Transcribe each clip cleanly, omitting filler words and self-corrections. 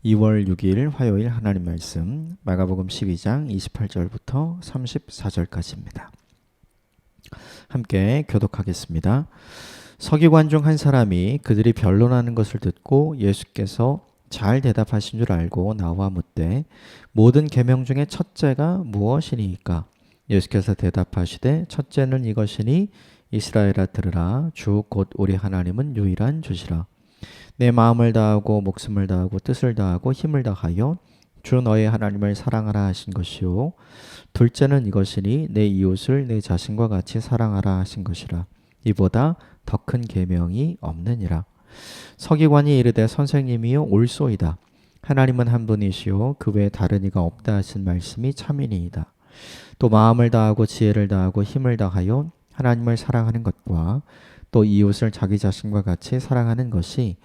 2월 6일 화요일 하나님 말씀 마가복음 12장 28절부터 34절까지입니다. 함께 교독하겠습니다. 서기관 중 한 사람이 그들이 변론하는 것을 듣고 예수께서 잘 대답하신 줄 알고 나와 묻되 모든 계명 중에 첫째가 무엇이니이까? 예수께서 대답하시되 첫째는 이것이니 이스라엘아 들으라 주 곧 우리 하나님은 유일한 주시라. 내 마음을 다하고 목숨을 다하고 뜻을 다하고 힘을 다하여 주 너의 하나님을 사랑하라 하신 것이요 둘째는 이것이니 내 이웃을 내 자신과 같이 사랑하라 하신 것이라. 이보다 더 큰 계명이 없느니라. 서기관이 이르되 선생님이요 옳소이다. 하나님은 한 분이시요 그 외에 다른 이가 없다 하신 말씀이 참이니이다. 또 마음을 다하고 지혜를 다하고 힘을 다하여 하나님을 사랑하는 것과 또 이웃을 자기 자신과 같이 사랑하는 것이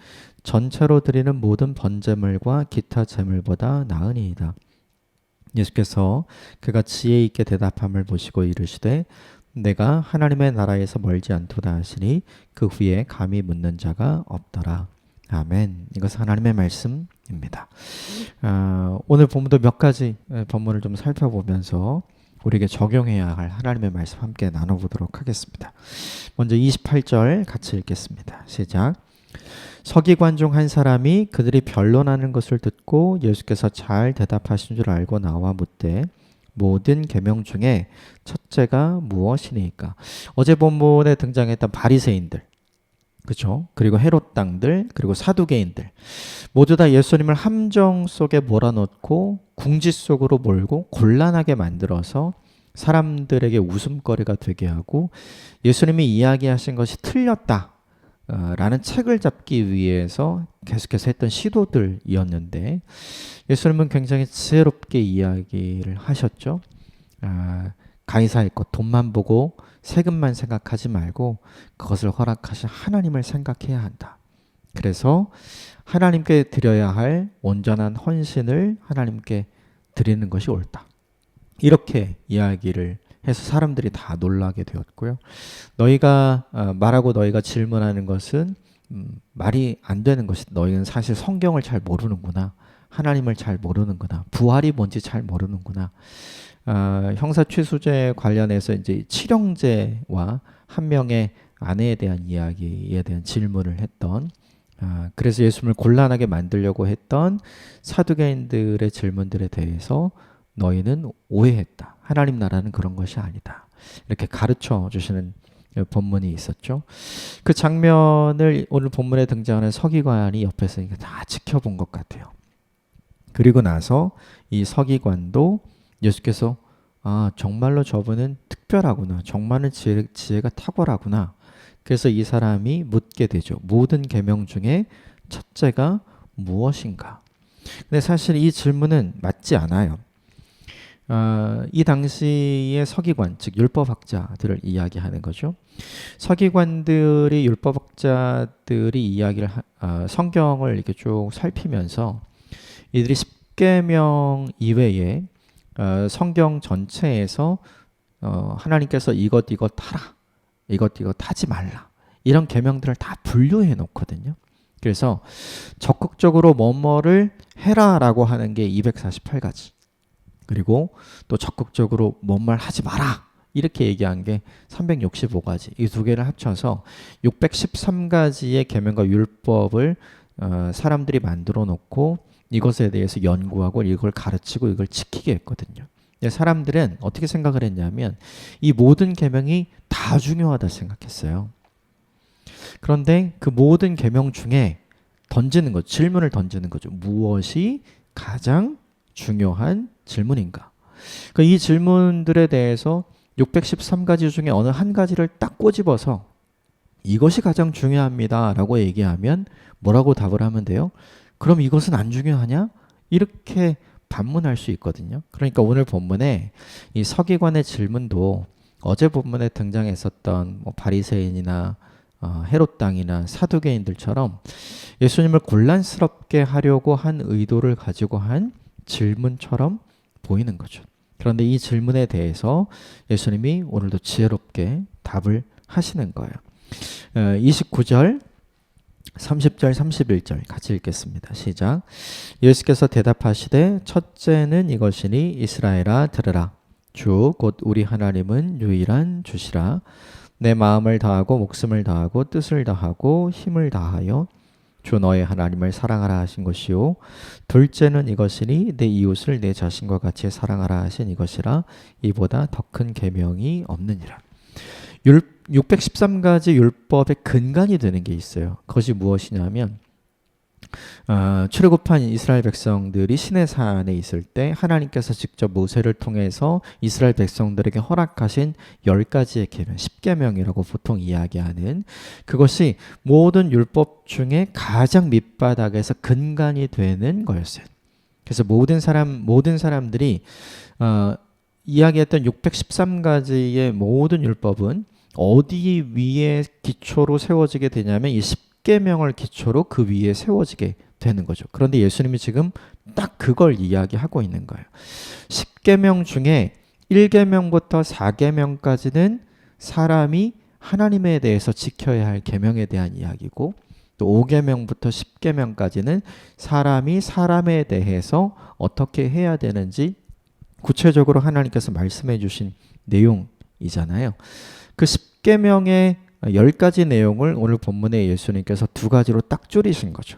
전체로 드리는 모든 번제물과 기타 제물보다 나으니이다. 예수께서 그가 지혜 있게 대답함을 보시고 이르시되 내가 하나님의 나라에서 멀지 않도다 하시니 그 후에 감히 묻는 자가 없더라. 아멘. 이것은 하나님의 말씀입니다. 오늘 본문도 몇 가지 본문을 좀 살펴보면서 우리에게 적용해야 할 하나님의 말씀 함께 나눠보도록 하겠습니다. 먼저 28절 같이 읽겠습니다. 시작. 서기관 중 한 사람이 그들이 변론하는 것을 듣고 예수께서 잘 대답하신 줄 알고 나와 묻되 모든 계명 중에 첫째가 무엇이니까? 어제 본문에 등장했던 바리새인들, 그렇죠? 그리고 헤롯 당들, 그리고 사두개인들 모두 다 예수님을 함정 속에 몰아넣고 궁지 속으로 몰고 곤란하게 만들어서 사람들에게 웃음거리가 되게 하고 예수님이 이야기하신 것이 틀렸다 라는 책을 잡기 위해서 계속해서 했던 시도들이었는데 예수님은 굉장히 지혜롭게 이야기를 하셨죠. 가이사의 것 돈만 보고 세금만 생각하지 말고 그것을 허락하신 하나님을 생각해야 한다. 그래서 하나님께 드려야 할 온전한 헌신을 하나님께 드리는 것이 옳다. 이렇게 이야기를 해서 사람들이 다 놀라게 되었고요. 너희가 말하고 너희가 질문하는 것은 말이 안 되는 것이 너희는 사실 성경을 잘 모르는구나. 하나님을 잘 모르는구나. 부활이 뭔지 잘 모르는구나. 형사취수죄 관련해서 이제 칠형제와 한 명의 아내에 대한 이야기에 대한 질문을 했던 그래서 예수님을 곤란하게 만들려고 했던 사두개인들의 질문들에 대해서 너희는 오해했다. 하나님 나라는 그런 것이 아니다. 이렇게 가르쳐 주시는 본문이 있었죠. 그 장면을 오늘 본문에 등장하는 서기관이 옆에서 다 지켜본 것 같아요. 그리고 나서 이 서기관도 예수께서 정말로 저분은 특별하구나. 정말은 지혜가 탁월하구나. 그래서 이 사람이 묻게 되죠. 모든 계명 중에 첫째가 무엇인가? 근데 사실 이 질문은 맞지 않아요. 이 당시의 서기관, 즉 율법학자들을 이야기하는 거죠. 서기관들이 율법학자들이 이야기를 성경을 이렇게 쭉 살피면서 이들이 십계명 이외에 성경 전체에서 하나님께서 이것 하라, 이것 하지 말라 이런 계명들을 다 분류해 놓거든요. 그래서 적극적으로 뭐뭐를 해라라고 하는 게 248가지. 그리고 또 적극적으로 뭔 말 하지 마라 이렇게 얘기한 게 365가지. 이 두 개를 합쳐서 613가지의 계명과 율법을 사람들이 만들어 놓고 이것에 대해서 연구하고 이걸 가르치고 이걸 지키게 했거든요. 사람들은 어떻게 생각을 했냐면 이 모든 계명이 다 중요하다 생각했어요. 그런데 그 모든 계명 중에 질문을 던지는 거죠. 무엇이 가장 중요한 질문인가? 이 질문들에 대해서 613가지 중에 어느 한 가지를 딱 꼬집어서 이것이 가장 중요합니다 라고 얘기하면 뭐라고 답을 하면 돼요? 그럼 이것은 안 중요하냐? 이렇게 반문할 수 있거든요. 그러니까 오늘 본문에 이 서기관의 질문도 어제 본문에 등장했었던 바리새인이나 헤롯 당이나 사두개인들처럼 예수님을 곤란스럽게 하려고 한 의도를 가지고 한 질문처럼 보이는 거죠. 그런데 이 질문에 대해서 예수님이 오늘도 지혜롭게 답을 하시는 거예요. 29절 30절 31절 같이 읽겠습니다. 시작. 예수께서 대답하시되 첫째는 이것이니 이스라엘아 들으라. 주 곧 우리 하나님은 유일한 주시라. 내 마음을 다하고 목숨을 다하고 뜻을 다하고 힘을 다하여 주 너의 하나님을 사랑하라 하신 것이요. 둘째는 이것이니 내 이웃을 내 자신과 같이 사랑하라 하신 이것이라. 이보다 더 큰 계명이 없느니라. 613가지 율법의 근간이 되는 게 있어요. 그것이 무엇이냐면 출애굽한 이스라엘 백성들이 시내산에 있을 때 하나님께서 직접 모세를 통해서 이스라엘 백성들에게 허락하신 10가지의 계명, 10계명이라고 보통 이야기하는 그것이 모든 율법 중에 가장 밑바닥에서 근간이 되는 거였어요. 그래서 모든 사람들이 이야기했던 613가지의 모든 율법은 어디 위에 기초로 세워지게 되냐면 이 10계명을 기초로 그 위에 세워지게 되는 거죠. 그런데 예수님이 지금 딱 그걸 이야기하고 있는 거예요. 10계명 중에 1계명부터 4계명까지는 사람이 하나님에 대해서 지켜야 할 계명에 대한 이야기고, 또 5계명부터 10계명까지는 사람이 사람에 대해서 어떻게 해야 되는지 구체적으로 하나님께서 말씀해 주신 내용이잖아요. 그 10계명의 10가지 내용을 오늘 본문에 예수님께서 두 가지로 딱 줄이신 거죠.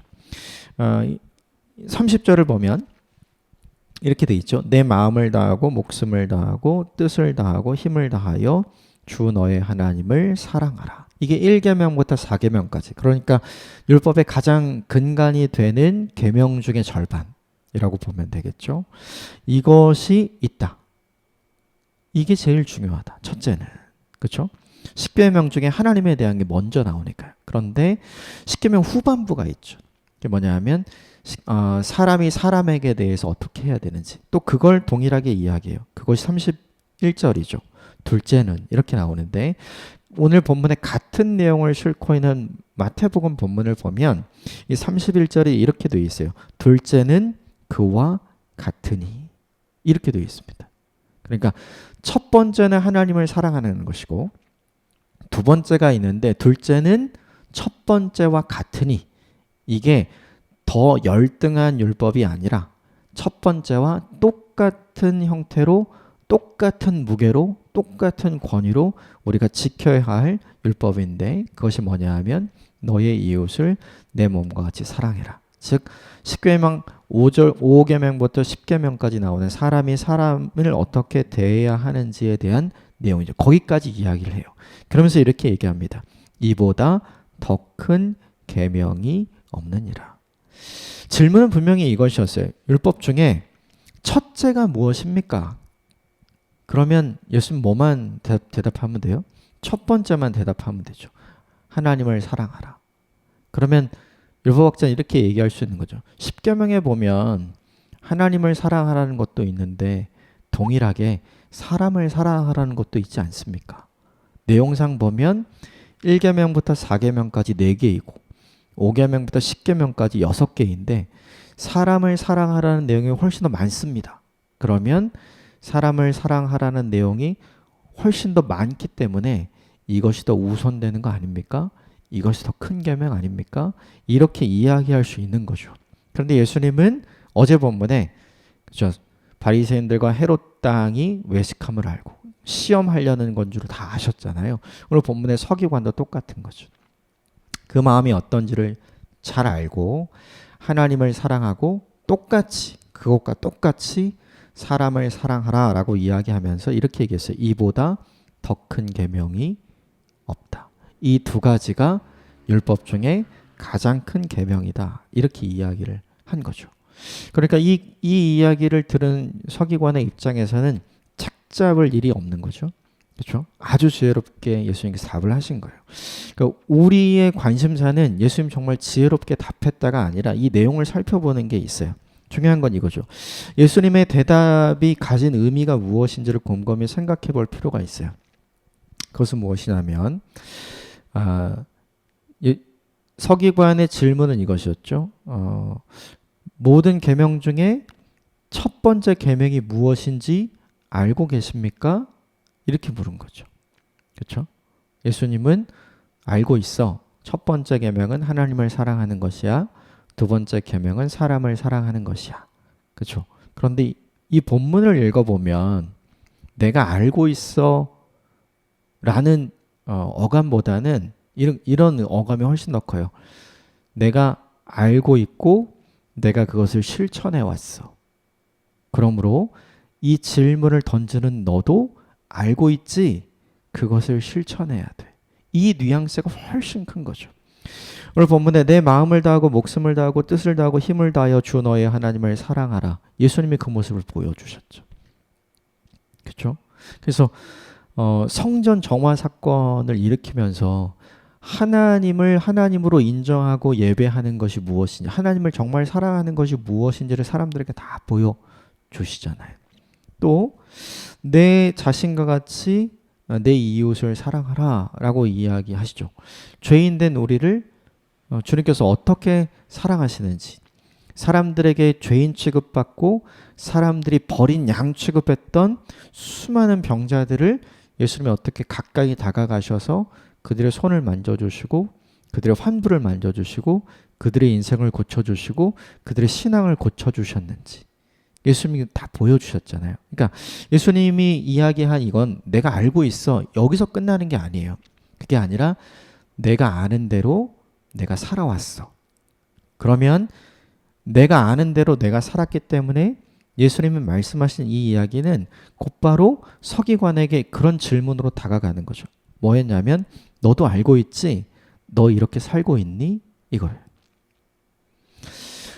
30절을 보면 이렇게 돼 있죠. 내 마음을 다하고 목숨을 다하고 뜻을 다하고 힘을 다하여 주 너의 하나님을 사랑하라. 이게 1계명부터 4계명까지. 그러니까 율법의 가장 근간이 되는 계명 중의 절반이라고 보면 되겠죠. 이것이 있다. 이게 제일 중요하다. 첫째는. 그렇죠? 10계명 중에 하나님에 대한 게 먼저 나오니까요. 그런데 10계명 후반부가 있죠. 그게 뭐냐면 사람이 사람에게 대해서 어떻게 해야 되는지 또 그걸 동일하게 이야기해요. 그것이 31절이죠. 둘째는 이렇게 나오는데 오늘 본문에 같은 내용을 싣고 있는 마태복음 본문을 보면 이 31절이 이렇게 되어 있어요. 둘째는 그와 같으니 이렇게 되어 있습니다. 그러니까 첫 번째는 하나님을 사랑하는 것이고 두 번째가 있는데 둘째는 첫 번째와 같으니 이게 더 열등한 율법이 아니라 첫 번째와 똑같은 형태로 똑같은 무게로 똑같은 권위로 우리가 지켜야 할 율법인데 그것이 뭐냐 하면 너의 이웃을 내 몸과 같이 사랑해라. 즉 10계명 5계명부터 10계명까지 나오는 사람이 사람을 어떻게 대해야 하는지에 대한 내용이죠. 거기까지 이야기를 해요. 그러면서 이렇게 얘기합니다. 이보다 더 큰 계명이 없느니라. 질문은 분명히 이것이었어요. 율법 중에 첫째가 무엇입니까? 그러면 예수님 뭐만 대답하면 돼요? 첫 번째만 대답하면 되죠. 하나님을 사랑하라. 그러면 율법학자는 이렇게 얘기할 수 있는 거죠. 10계명에 보면 하나님을 사랑하라는 것도 있는데 동일하게 사람을 사랑하라는 것도 있지 않습니까? 내용상 보면 1계명부터 4계명까지 4개이고 5계명부터 10계명까지 6개인데 사람을 사랑하라는 내용이 훨씬 더 많습니다. 그러면 사람을 사랑하라는 내용이 훨씬 더 많기 때문에 이것이 더 우선되는 거 아닙니까? 이것이 더 큰 계명 아닙니까? 이렇게 이야기할 수 있는 거죠. 그런데 예수님은 어제 본문에 그렇죠? 바리새인들과 헤롯 당이 외식함을 알고 시험하려는 건 줄 다 아셨잖아요. 오늘 본문의 서기관도 똑같은 거죠. 그 마음이 어떤지를 잘 알고 하나님을 사랑하고 똑같이 그것과 똑같이 사람을 사랑하라 라고 이야기하면서 이렇게 얘기했어요. 이보다 더 큰 계명이 없다. 이 두 가지가 율법 중에 가장 큰 계명이다. 이렇게 이야기를 한 거죠. 그러니까 이 이야기를 들은 서기관의 입장에서는 착잡을 일이 없는 거죠. 그렇죠? 아주 지혜롭게 예수님께서 답을 하신 거예요. 그러니까 우리의 관심사는 예수님 정말 지혜롭게 답했다가 아니라 이 내용을 살펴보는 게 있어요. 중요한 건 이거죠. 예수님의 대답이 가진 의미가 무엇인지를 곰곰이 생각해 볼 필요가 있어요. 그것은 무엇이냐면 서기관의 질문은 이것이었죠. 모든 계명 중에 첫 번째 계명이 무엇인지 알고 계십니까? 이렇게 물은 거죠. 그렇죠? 예수님은 알고 있어. 첫 번째 계명은 하나님을 사랑하는 것이야. 두 번째 계명은 사람을 사랑하는 것이야. 그렇죠? 그런데 이 본문을 읽어보면 내가 알고 있어 라는 어감보다는 이런 어감이 훨씬 더 커요. 내가 알고 있고 내가 그것을 실천해 왔어. 그러므로 이 질문을 던지는 너도 알고 있지? 그것을 실천해야 돼. 이 뉘앙스가 훨씬 큰 거죠. 오늘 본문에 내 마음을 다하고 목숨을 다하고 뜻을 다하고 힘을 다하여 주 너의 하나님을 사랑하라. 예수님이 그 모습을 보여주셨죠. 그렇죠? 그래서 성전 정화 사건을 일으키면서 하나님을 하나님으로 인정하고 예배하는 것이 무엇인지, 하나님을 정말 사랑하는 것이 무엇인지를 사람들에게 다 보여주시잖아요. 또 내 자신과 같이 내 이웃을 사랑하라 라고 이야기하시죠. 죄인된 우리를 주님께서 어떻게 사랑하시는지, 사람들에게 죄인 취급받고 사람들이 버린 양 취급했던 수많은 병자들을 예수님이 어떻게 가까이 다가가셔서 그들의 손을 만져주시고 그들의 환부를 만져주시고 그들의 인생을 고쳐주시고 그들의 신앙을 고쳐주셨는지 예수님이 다 보여주셨잖아요. 그러니까 예수님이 이야기한 이건 내가 알고 있어. 여기서 끝나는 게 아니에요. 그게 아니라 내가 아는 대로 내가 살아왔어. 그러면 내가 아는 대로 내가 살았기 때문에 예수님이 말씀하신 이 이야기는 곧바로 서기관에게 그런 질문으로 다가가는 거죠. 뭐였냐면 너도 알고 있지? 너 이렇게 살고 있니? 이걸.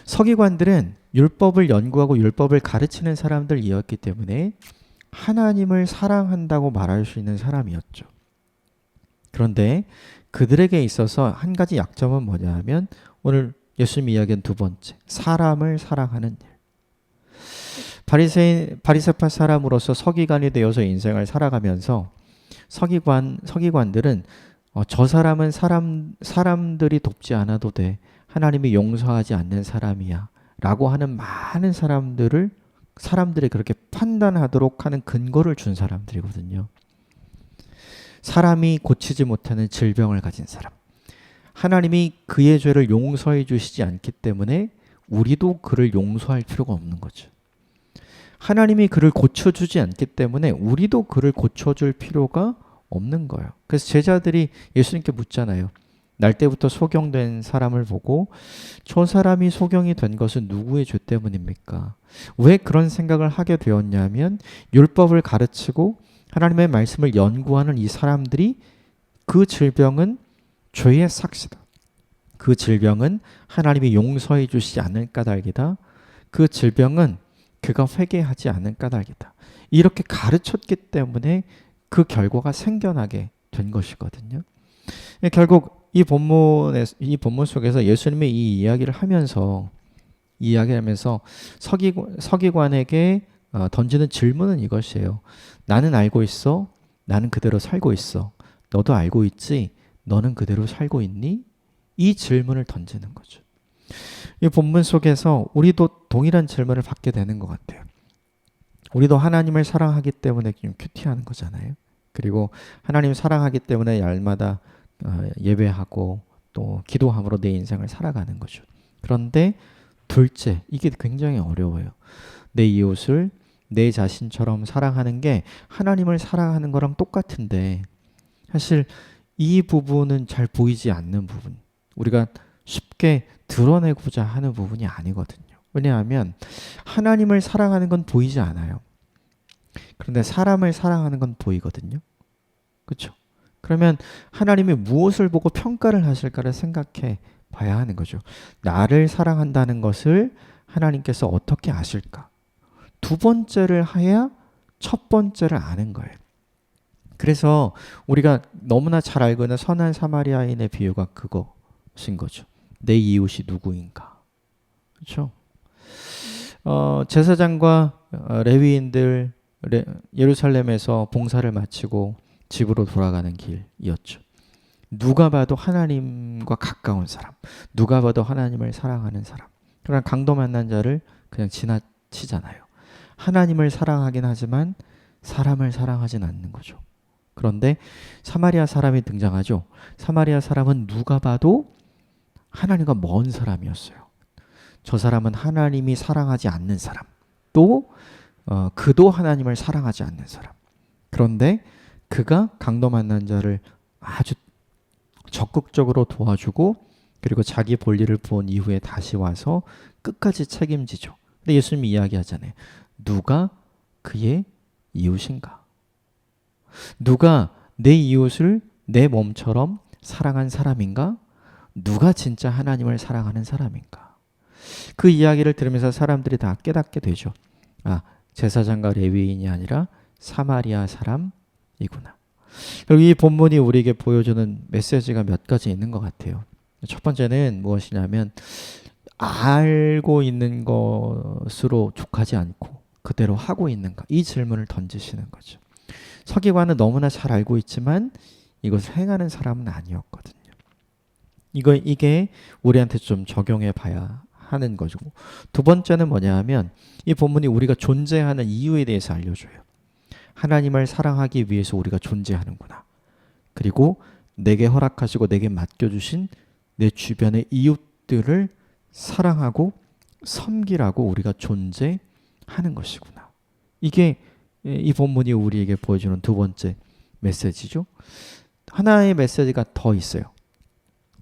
서기관들은 율법을 연구하고 율법을 가르치는 사람들이었기 때문에 하나님을 사랑한다고 말할 수 있는 사람이었죠. 그런데 그들에게 있어서 한 가지 약점은 뭐냐 하면 오늘 예수님이 이야기한 두 번째, 사람을 사랑하는 일. 바리새파 사람으로서 서기관이 되어서 인생을 살아가면서 서기관들은 저 사람은 사람들이 돕지 않아도 돼. 하나님이 용서하지 않는 사람이야. 라고 하는 많은 사람들이 그렇게 판단하도록 하는 근거를 준 사람들이거든요. 사람이 고치지 못하는 질병을 가진 사람. 하나님이 그의 죄를 용서해 주시지 않기 때문에 우리도 그를 용서할 필요가 없는 거죠. 하나님이 그를 고쳐주지 않기 때문에 우리도 그를 고쳐줄 필요가 없는 거예요. 그래서 제자들이 예수님께 묻잖아요. 날 때부터 소경된 사람을 보고 저 사람이 소경이 된 것은 누구의 죄 때문입니까? 왜 그런 생각을 하게 되었냐면 율법을 가르치고 하나님의 말씀을 연구하는 이 사람들이 그 질병은 죄의 삭시다. 그 질병은 하나님이 용서해 주시지 않을 까닭이다. 그 질병은 그가 회개하지 않을 까닭이다. 이렇게 가르쳤기 때문에 그 결과가 생겨나게 된 것이거든요. 결국 이 본문 속에서 예수님이 이 이야기를 하면서 서기관에게 던지는 질문은 이것이에요. 나는 알고 있어. 나는 그대로 살고 있어. 너도 알고 있지? 너는 그대로 살고 있니? 이 질문을 던지는 거죠. 이 본문 속에서 우리도 동일한 질문을 받게 되는 것 같아요. 우리도 하나님을 사랑하기 때문에 좀 큐티하는 거잖아요. 그리고 하나님 사랑하기 때문에 날마다 예배하고 또 기도함으로 내 인생을 살아가는 거죠. 그런데 둘째, 이게 굉장히 어려워요. 내 이웃을 내 자신처럼 사랑하는 게 하나님을 사랑하는 거랑 똑같은데 사실 이 부분은 잘 보이지 않는 부분. 우리가 쉽게 드러내고자 하는 부분이 아니거든요. 왜냐하면 하나님을 사랑하는 건 보이지 않아요. 그런데 사람을 사랑하는 건 보이거든요. 그렇죠? 그러면 하나님이 무엇을 보고 평가를 하실까를 생각해 봐야 하는 거죠. 나를 사랑한다는 것을 하나님께서 어떻게 아실까? 두 번째를 해야 첫 번째를 아는 거예요. 그래서 우리가 너무나 잘 알고 있는 선한 사마리아인의 비유가 그것인 거죠. 내 이웃이 누구인가? 그렇죠? 제사장과 레위인들 예루살렘에서 봉사를 마치고 집으로 돌아가는 길이었죠. 누가 봐도 하나님과 가까운 사람, 누가 봐도 하나님을 사랑하는 사람. 그러나 강도 만난 자를 그냥 지나치잖아요. 하나님을 사랑하긴 하지만 사람을 사랑하진 않는 거죠. 그런데 사마리아 사람이 등장하죠. 사마리아 사람은 누가 봐도 하나님과 먼 사람이었어요. 저 사람은 하나님이 사랑하지 않는 사람, 또 그도 하나님을 사랑하지 않는 사람. 그런데 그가 강도 만난 자를 아주 적극적으로 도와주고, 그리고 자기 볼일을 본 이후에 다시 와서 끝까지 책임지죠. 근데 예수님이 이야기하잖아요. 누가 그의 이웃인가? 누가 내 이웃을 내 몸처럼 사랑한 사람인가? 누가 진짜 하나님을 사랑하는 사람인가? 그 이야기를 들으면서 사람들이 다 깨닫게 되죠. 아, 제사장과 레위인이 아니라 사마리아 사람이구나. 그리고 이 본문이 우리에게 보여주는 메시지가 몇 가지 있는 것 같아요. 첫 번째는 무엇이냐면, 알고 있는 것으로 족하지 않고 그대로 하고 있는가? 이 질문을 던지시는 거죠. 서기관은 너무나 잘 알고 있지만 이것을 행하는 사람은 아니었거든요. 이게 우리한테 좀 적용해 봐야 하는 거죠. 두 번째는 뭐냐 하면, 이 본문이 우리가 존재하는 이유에 대해서 알려줘요. 하나님을 사랑하기 위해서 우리가 존재하는구나. 그리고 내게 허락하시고 내게 맡겨주신 내 주변의 이웃들을 사랑하고 섬기라고 우리가 존재하는 것이구나. 이게 이 본문이 우리에게 보여주는 두 번째 메시지죠. 하나의 메시지가 더 있어요.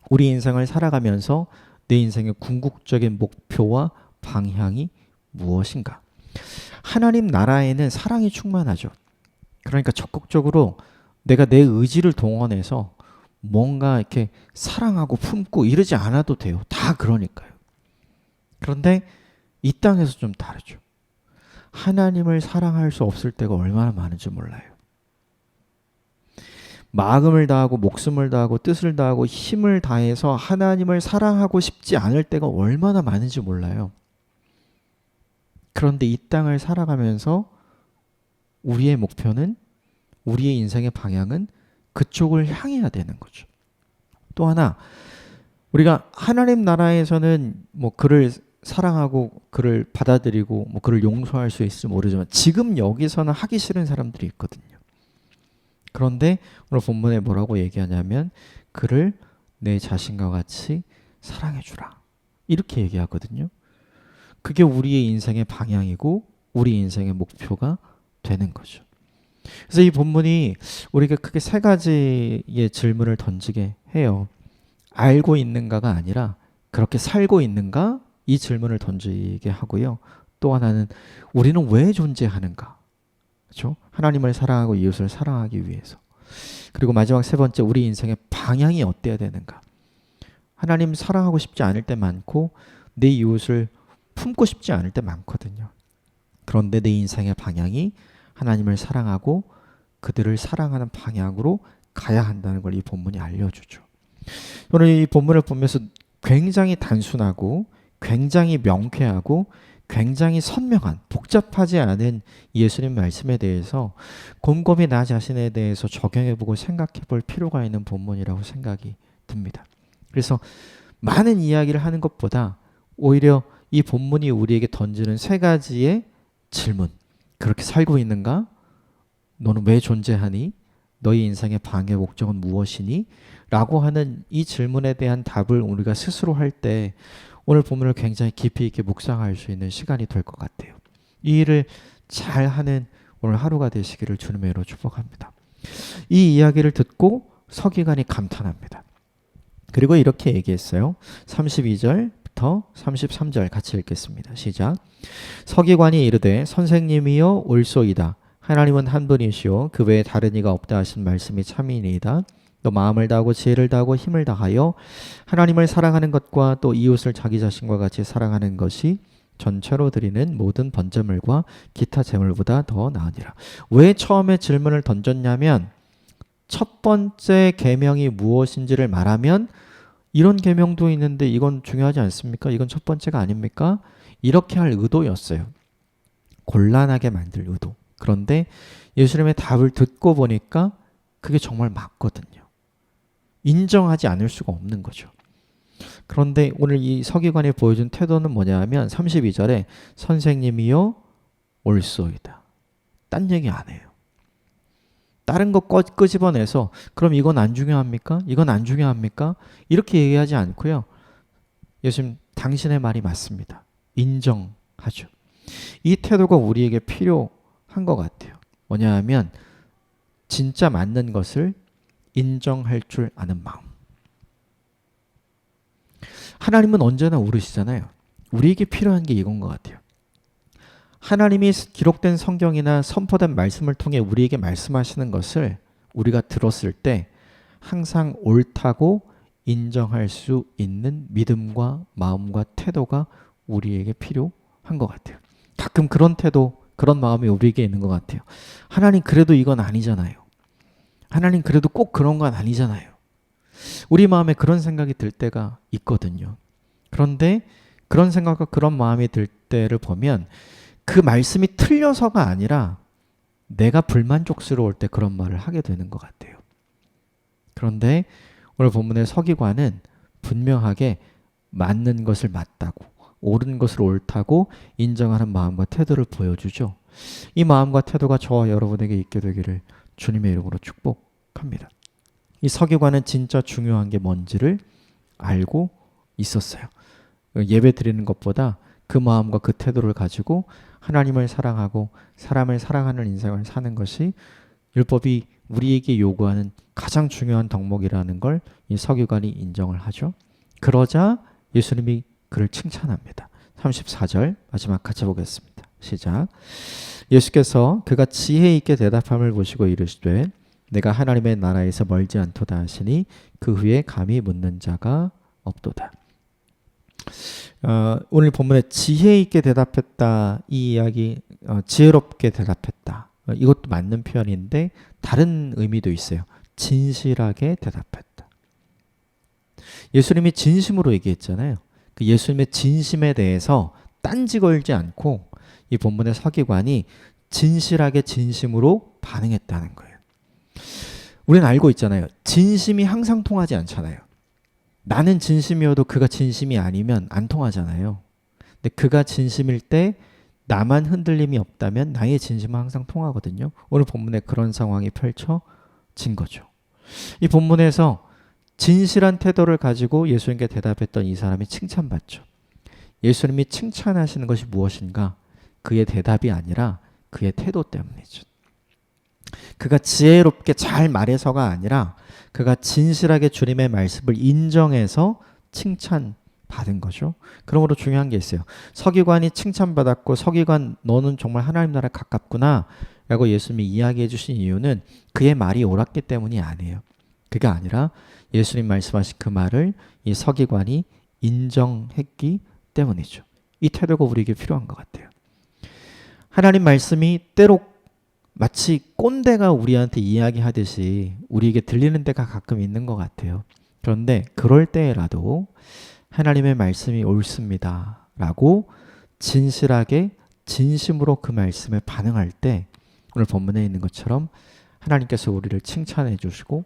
우리 인생을 살아가면서 내 인생의 궁극적인 목표와 방향이 무엇인가? 하나님 나라에는 사랑이 충만하죠. 그러니까 적극적으로 내가 내 의지를 동원해서 뭔가 이렇게 사랑하고 품고 이러지 않아도 돼요. 다 그러니까요. 그런데 이 땅에서 좀 다르죠. 하나님을 사랑할 수 없을 때가 얼마나 많은지 몰라요. 마음을 다하고 목숨을 다하고 뜻을 다하고 힘을 다해서 하나님을 사랑하고 싶지 않을 때가 얼마나 많은지 몰라요. 그런데 이 땅을 살아가면서 우리의 목표는, 우리의 인생의 방향은 그쪽을 향해야 되는 거죠. 또 하나, 우리가 하나님 나라에서는 뭐 그를 사랑하고 그를 받아들이고 뭐 그를 용서할 수 있을지 모르지만 지금 여기서는 하기 싫은 사람들이 있거든요. 그런데 오늘 본문에 뭐라고 얘기하냐면, 그를 내 자신과 같이 사랑해 주라, 이렇게 얘기하거든요. 그게 우리의 인생의 방향이고 우리 인생의 목표가 되는 거죠. 그래서 이 본문이 우리가 크게 세 가지의 질문을 던지게 해요. 알고 있는가가 아니라 그렇게 살고 있는가? 이 질문을 던지게 하고요. 또 하나는 우리는 왜 존재하는가? 그렇죠? 하나님을 사랑하고 이웃을 사랑하기 위해서. 그리고 마지막 세 번째, 우리 인생의 방향이 어때야 되는가? 하나님 사랑하고 싶지 않을 때 많고 내 이웃을 품고 싶지 않을 때 많거든요. 그런데 내 인생의 방향이 하나님을 사랑하고 그들을 사랑하는 방향으로 가야 한다는 걸 이 본문이 알려주죠. 오늘 이 본문을 보면서 굉장히 단순하고 굉장히 명쾌하고 굉장히 선명한, 복잡하지 않은 예수님 말씀에 대해서 곰곰이 나 자신에 대해서 적용해보고 생각해볼 필요가 있는 본문이라고 생각이 듭니다. 그래서 많은 이야기를 하는 것보다 오히려 이 본문이 우리에게 던지는 세 가지의 질문, 그렇게 살고 있는가? 너는 왜 존재하니? 너희 인생의 방해 목적은 무엇이니? 라고 하는 이 질문에 대한 답을 우리가 스스로 할 때 오늘 본문을 굉장히 깊이 있게 묵상할 수 있는 시간이 될 것 같아요. 이 일을 잘하는 오늘 하루가 되시기를 주님의 이름으로 축복합니다. 이 이야기를 듣고 서기관이 감탄합니다. 그리고 이렇게 얘기했어요. 32절부터 33절 같이 읽겠습니다. 시작. 서기관이 이르되 선생님이여 옳소이다. 하나님은 한 분이시오 그 외에 다른 이가 없다 하신 말씀이 참이니이다. 또 마음을 다하고 지혜를 다하고 힘을 다하여 하나님을 사랑하는 것과 또 이웃을 자기 자신과 같이 사랑하는 것이 전체로 드리는 모든 번제물과 기타 제물보다 더 나으니라. 왜 처음에 질문을 던졌냐면, 첫 번째 계명이 무엇인지를 말하면 이런 계명도 있는데 이건 중요하지 않습니까? 이건 첫 번째가 아닙니까? 이렇게 할 의도였어요. 곤란하게 만들 의도. 그런데 예수님의 답을 듣고 보니까 그게 정말 맞거든요. 인정하지 않을 수가 없는 거죠. 그런데 오늘 이 서기관이 보여준 태도는 뭐냐 하면 32절에 선생님이요 옳소이다. 딴 얘기 안 해요. 다른 거 끄집어내서 그럼 이건 안 중요합니까? 이건 안 중요합니까? 이렇게 얘기하지 않고요. 예수님 당신의 말이 맞습니다. 인정하죠. 이 태도가 우리에게 필요한 것 같아요. 뭐냐 하면 진짜 맞는 것을 인정할 줄 아는 마음. 하나님은 언제나 오르시잖아요. 우리에게 필요한 게 이건 것 같아요. 하나님이 기록된 성경이나 선포된 말씀을 통해 우리에게 말씀하시는 것을 우리가 들었을 때 항상 옳다고 인정할 수 있는 믿음과 마음과 태도가 우리에게 필요한 것 같아요. 가끔 그런 태도, 그런 마음이 우리에게 있는 것 같아요. 하나님 그래도 이건 아니잖아요. 하나님 그래도 꼭 그런 건 아니잖아요. 우리 마음에 그런 생각이 들 때가 있거든요. 그런데 그런 생각과 그런 마음이 들 때를 보면 그 말씀이 틀려서가 아니라 내가 불만족스러울 때 그런 말을 하게 되는 것 같아요. 그런데 오늘 본문의 서기관은 분명하게 맞는 것을 맞다고, 옳은 것을 옳다고 인정하는 마음과 태도를 보여주죠. 이 마음과 태도가 저와 여러분에게 있게 되기를 주님의 이름으로 축복합니다. 이 서기관은 진짜 중요한 게 뭔지를 알고 있었어요. 예배 드리는 것보다 그 마음과 그 태도를 가지고 하나님을 사랑하고 사람을 사랑하는 인생을 사는 것이 율법이 우리에게 요구하는 가장 중요한 덕목이라는 걸 이 서기관이 인정을 하죠. 그러자 예수님이 그를 칭찬합니다. 34절 마지막 같이 보겠습니다. 시작. 예수께서 그가 지혜 있게 대답함을 보시고 이르시되 내가 하나님의 나라에서 멀지 않도다 하시니 그 후에 감히 묻는 자가 없도다. 오늘 본문에 지혜 있게 대답했다 이 이야기 지혜롭게 대답했다 이것도 맞는 표현인데 다른 의미도 있어요. 진실하게 대답했다. 예수님이 진심으로 얘기했잖아요. 그 예수님의 진심에 대해서 딴지 걸지 않고 이 본문의 서기관이 진실하게 진심으로 반응했다는 거예요. 우리는 알고 있잖아요. 진심이 항상 통하지 않잖아요. 나는 진심이어도 그가 진심이 아니면 안 통하잖아요. 근데 그가 진심일 때 나만 흔들림이 없다면 나의 진심은 항상 통하거든요. 오늘 본문에 그런 상황이 펼쳐진 거죠. 이 본문에서 진실한 태도를 가지고 예수님께 대답했던 이 사람이 칭찬받죠. 예수님이 칭찬하시는 것이 무엇인가? 그의 대답이 아니라 그의 태도 때문이죠. 그가 지혜롭게 잘 말해서가 아니라 그가 진실하게 주님의 말씀을 인정해서 칭찬받은 거죠. 그러므로 중요한 게 있어요. 서기관이 칭찬받았고 서기관 너는 정말 하나님 나라에 가깝구나 라고 예수님이 이야기해 주신 이유는 그의 말이 옳았기 때문이 아니에요. 그게 아니라 예수님 말씀하신 그 말을 이 서기관이 인정했기 때문이죠. 이 태도가 우리에게 필요한 것 같아요. 하나님 말씀이 때로 마치 꼰대가 우리한테 이야기하듯이 우리에게 들리는 때가 가끔 있는 것 같아요. 그런데 그럴 때라도 하나님의 말씀이 옳습니다 라고 진실하게 진심으로 그 말씀에 반응할 때 오늘 본문에 있는 것처럼 하나님께서 우리를 칭찬해 주시고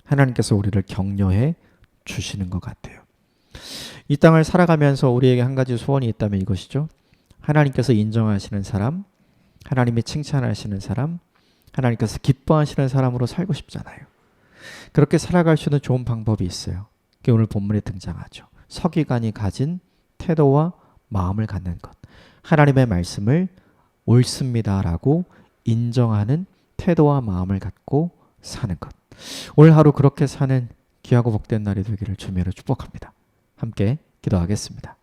하나님께서 우리를 격려해 주시는 것 같아요. 이 땅을 살아가면서 우리에게 한 가지 소원이 있다면 이것이죠. 하나님께서 인정하시는 사람, 하나님이 칭찬하시는 사람, 하나님께서 기뻐하시는 사람으로 살고 싶잖아요. 그렇게 살아갈 수 있는 좋은 방법이 있어요. 그게 오늘 본문에 등장하죠. 서기관이 가진 태도와 마음을 갖는 것. 하나님의 말씀을 옳습니다라고 인정하는 태도와 마음을 갖고 사는 것. 오늘 하루 그렇게 사는 귀하고 복된 날이 되기를 주님으로 축복합니다. 함께 기도하겠습니다.